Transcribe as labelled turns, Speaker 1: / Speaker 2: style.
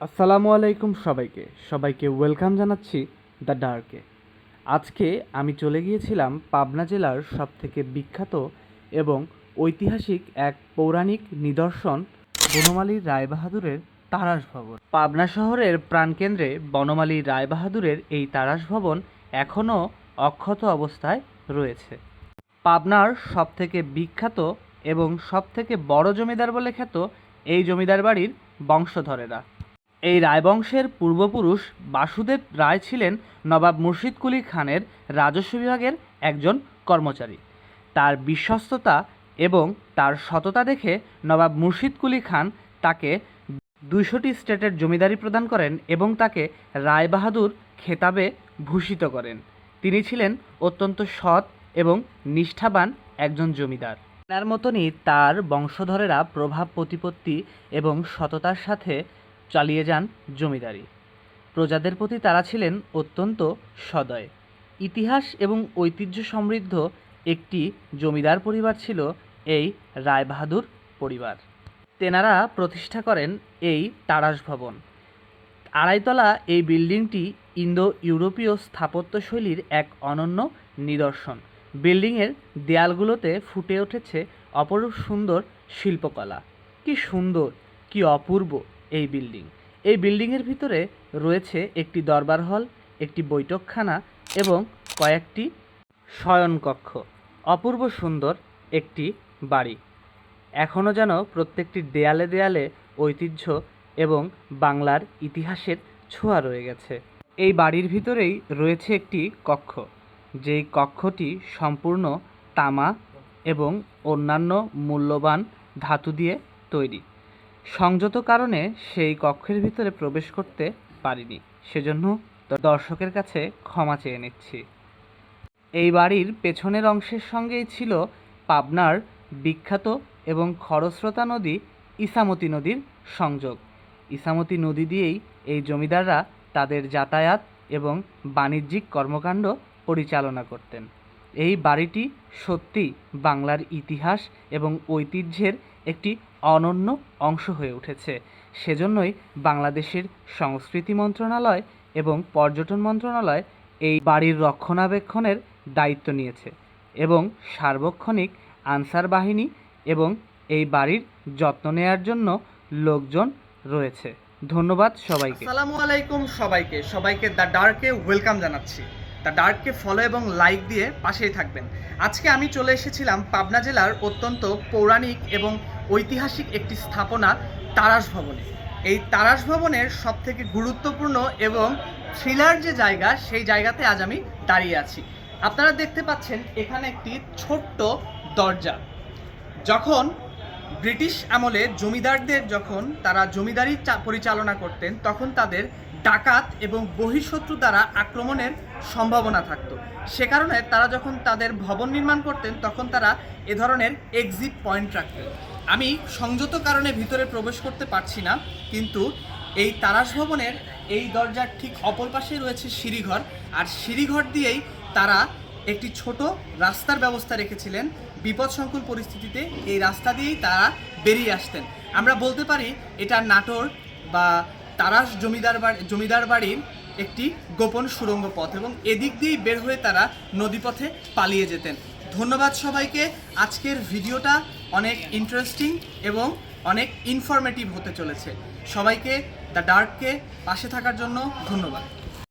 Speaker 1: আসসালামু আলাইকুম সবাইকে ওয়েলকাম জানাচ্ছি দ্য ডার্কে। আজকে আমি চলে গিয়েছিলাম পাবনা জেলার সবথেকে বিখ্যাত এবং ঐতিহাসিক এক পৌরাণিক নিদর্শন বনমালী রায়বাহাদুরের তারাস ভবন। পাবনা শহরের প্রাণকেন্দ্রে বনমালী রায়বাহাদুরের এই তারাস ভবন এখনও অক্ষত অবস্থায় রয়েছে। পাবনার সবথেকে বিখ্যাত এবং সবথেকে বড় জমিদার বলে খ্যাত এই জমিদার বাড়ির বংশধরেরা। এই রায়বংশের পূর্বপুরুষ বাসুদেব রায় ছিলেন নবাব মুর্শিদ কুলি খানের রাজস্ব বিভাগের একজন কর্মচারী। তার বিশ্বস্ততা এবং তার সততা দেখে নবাব মুর্শিদ কুলি খান তাকে 200টি স্টেটের জমিদারি প্রদান করেন এবং তাকে রায়বাহাদুর খেতাবে ভূষিত করেন। তিনি ছিলেন অত্যন্ত সৎ এবং নিষ্ঠাবান একজন জমিদার। তার মতনই তার বংশধরেরা প্রভাব প্রতিপত্তি এবং সততার সাথে চালিয়ে যান জমিদারি। প্রজাদের প্রতি তারা ছিলেন অত্যন্ত সদয়। ইতিহাস এবং ঐতিহ্য সমৃদ্ধ একটি জমিদার পরিবার ছিল এই রায়বাহাদুর পরিবার। তেনারা প্রতিষ্ঠা করেন এই তারাস ভবন। আড়াইতলা এই বিল্ডিংটি ইন্দো ইউরোপীয় স্থাপত্যশৈলীর এক অনন্য নিদর্শন। বিল্ডিংয়ের দেয়ালগুলোতে ফুটে উঠেছে অপরূপ সুন্দর শিল্পকলা। কি সুন্দর, কি অপূর্ব এই বিল্ডিং। এই বিল্ডিংয়ের ভিতরে রয়েছে একটি দরবার হল, একটি বৈঠকখানা এবং কয়েকটি শয়নকক্ষ। অপূর্ব সুন্দর একটি বাড়ি। এখনও যেন প্রত্যেকটি দেয়ালে দেয়ালে ঐতিহ্য এবং বাংলার ইতিহাসের ছোঁয়া রয়ে গেছে। এই বাড়ির ভিতরেই রয়েছে একটি কক্ষ, যেই কক্ষটি সম্পূর্ণ তামা এবং অন্যান্য মূল্যবান ধাতু দিয়ে তৈরি। সংযত কারণে সেই কক্ষের ভিতরে প্রবেশ করতে পারিনি, সেজন্য দর্শকের কাছে ক্ষমা চেয়ে নিচ্ছি। এই বাড়ির পেছনের অংশের সঙ্গেই ছিল পাবনার বিখ্যাত এবং খরস্রোতা নদী ইছামতি নদীর সংযোগ। ইছামতি নদী দিয়েই এই জমিদাররা তাদের যাতায়াত এবং বাণিজ্যিক কর্মকাণ্ড পরিচালনা করতেন। এই বাড়িটি সত্যি বাংলার ইতিহাস এবং ঐতিহ্যের একটি অনন্য অংশ হয়ে উঠেছে। সেজন্যই বাংলাদেশের সংস্কৃতি মন্ত্রণালয় এবং পর্যটন মন্ত্রণালয় এই বাড়ির রক্ষণাবেক্ষণের দায়িত্ব নিয়েছে এবং সার্বক্ষণিক আনসার বাহিনী এবং এই বাড়ির যত্ন নেওয়ার জন্য লোকজন রয়েছে। ধন্যবাদ সবাইকে।
Speaker 2: আসসালামু আলাইকুম সবাইকে দ্য ডার্কে ওয়েলকাম জানাচ্ছি। দ্য ডার্ককে ফলো এবং লাইক দিয়ে পাশেই থাকবেন। আজকে আমি চলে এসেছিলাম পাবনা জেলার অত্যন্ত পৌরাণিক এবং ঐতিহাসিক একটি স্থাপনা তারাস ভবনে। এই তারাস ভবনের সবথেকে গুরুত্বপূর্ণ এবং থ্রিলার যে জায়গা, সেই জায়গাতে আজ আমি দাঁড়িয়ে আছি। আপনারা দেখতে পাচ্ছেন এখানে একটি ছোট্ট দরজা। যখন ব্রিটিশ আমলে জমিদারদের যখন তারা জমিদারি পরিচালনা করতেন, তখন তাদের ডাকাত এবং বহিঃশত্রু দ্বারা আক্রমণের সম্ভাবনা থাকতো। সে কারণে তারা যখন তাদের ভবন নির্মাণ করতেন, তখন তারা এ ধরনের এক্সিট পয়েন্ট রাখতেন। আমি সংযত কারণে ভিতরে প্রবেশ করতে পারছি না, কিন্তু এই তারাস ভবনের এই দরজার ঠিক অপর পাশে রয়েছে সিঁড়িঘর, আর সিঁড়িঘর দিয়েই তারা একটি ছোট রাস্তার ব্যবস্থা রেখেছিলেন। বিপদসংকুল পরিস্থিতিতে এই রাস্তা দিয়েই তারা বেরিয়ে আসতেন। আমরা বলতে পারি এটা নাটোর বা তারাস জমিদার বাড়ির একটি গোপন সুড়ঙ্গ পথ, এবং এদিক দিয়েই বের হয়ে তারা নদীপথে পালিয়ে যেতেন। ধন্যবাদ সবাইকে। আজকের ভিডিওটা অনেক ইন্টারেস্টিং এবং অনেক ইনফরমেটিভ হতে চলেছে। সবাইকে দ্য ডার্ককে পাশে থাকার জন্য ধন্যবাদ।